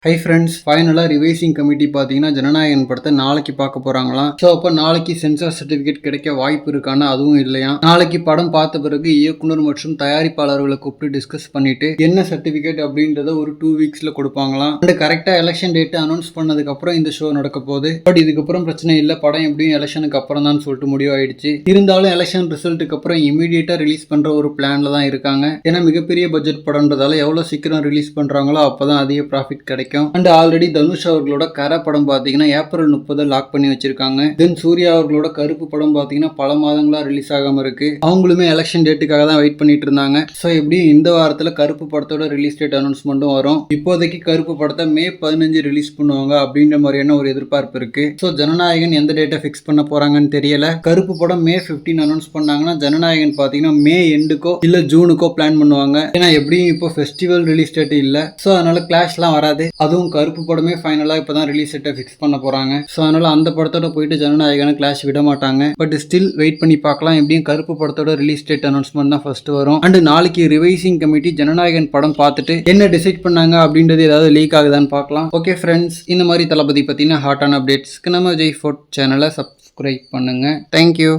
Hi friends, ஃபைனலாக revising committee பார்த்தீங்கன்னா ஜனநாயகன் படத்தை நாளைக்கு பார்க்க போகிறாங்களாம். ஸோ அப்போ நாளைக்கு சென்சார் சர்டிஃபிகேட் கிடைக்க வாய்ப்பு இருக்கான அதுவும் இல்லையா. நாளைக்கு படம் பார்த்த பிறகு இயக்குனர் மற்றும் தயாரிப்பாளர்களை கூப்பிட்டு டிஸ்கஸ் பண்ணிட்டு என்ன சர்டிஃபிகேட் அப்படின்றத ஒரு 2 வீக்ஸில் கொடுப்பாங்களாம். அண்ட் கரெக்டாக எலெக்ஷன் டேட்டு அனௌன்ஸ் பண்ணதுக்கப்புறம் இந்த ஷோ நடக்க போகுது. பட் இதுக்கப்புறம் பிரச்சனை இல்லை, படம் எப்படியும் எலெக்ஷனுக்கு அப்புறம் தான் சொல்லிட்டு முடிவாயிடுச்சு. இருந்தாலும் எலெக்ஷன் ரிசல்ட்டுக்கு அப்புறம் இமீடியட்டாக ரிலீஸ் பண்ணுற ஒரு பிளானில் தான் இருக்காங்க. ஏன்னா மிகப்பெரிய பட்ஜெட் படம்ன்றதால எவ்வளோ சீக்கிரம் ரிலீஸ் பண்ணுறாங்களோ அப்போ தான் அதிக ப்ராஃபிட் கிடைக்கும். அண்ட் ஆல்ரெடி தனுஷ் அவர்களோட கரை படம் பார்த்தீங்கன்னா ஏப்ரல் 30 லாக் பண்ணி வச்சிருக்காங்க. தென் சூர்யா அவர்களோட கருப்பு படம் பார்த்தீங்கன்னா பல மாதங்களா ரிலீஸ் ஆகாம இருக்கு. அவங்களுமே எலெக்ஷன் டேட்டுக்காக தான் வெயிட் பண்ணிட்டு இருந்தாங்க. ஸோ எப்படியும் இந்த வாரத்தில் கருப்பு படத்தோட ரிலீஸ் டேட் அனௌன்ஸ்மெண்ட்டும் வரும். இப்போதைக்கு கருப்பு படத்தை மே 15 ரிலீஸ் பண்ணுவாங்க அப்படின்ற மாதிரியான ஒரு எதிர்பார்ப்பு இருக்கு. ஸோ ஜனநாயகன் எந்த டேட்டை ஃபிக்ஸ் பண்ண போறாங்கன்னு தெரியல. கருப்பு படம் மே 15 அனௌன்ஸ் பண்ணாங்கன்னா ஜனநாயகன் பார்த்தீங்கன்னா மே எண்டுக்கோ இல்ல ஜூனுக்கோ பிளான் பண்ணுவாங்க. ஏன்னா எப்படியும் இப்போ ஃபெஸ்டிவல் ரிலீஸ் டேட் இல்ல. ஸோ அதனால கிளாஷ்லாம் வராது. அதுவும் கருப்பு படமே ஃபைனலாக இப்போ தான் ரிலீஸ் டேட்டை ஃபிக்ஸ் பண்ண போகிறாங்க. ஸோ அதனால் அந்த படத்தோட போயிட்டு ஜனநாயகனை கிளாஷ் விட மாட்டாங்க. பட் ஸ்டில் வெயிட் பண்ணி பார்க்கலாம். எப்படியும் கருப்பு படத்தோட ரிலீஸ் டேட் அனௌன்ஸ்மெண்ட் தான் ஃபர்ஸ்ட் வரும். அண்ட் நாளைக்கு ரிவைசிங் கமிட்டி ஜனநாயகன் படம் பார்த்துட்டு என்ன டிசைட் பண்ணாங்க அப்படின்றது ஏதாவது லீக் ஆகுதான்னு பார்க்கலாம். ஓகே ஃப்ரெண்ட்ஸ், இந்த மாதிரி தளபதி பற்றின ஹாட்டான அப்டேட்ஸ்க்கு நம்ம ஜெய் ஃபோர்ட் சேனலை சப்ஸ்கிரைப் பண்ணுங்கள். தேங்க்யூ.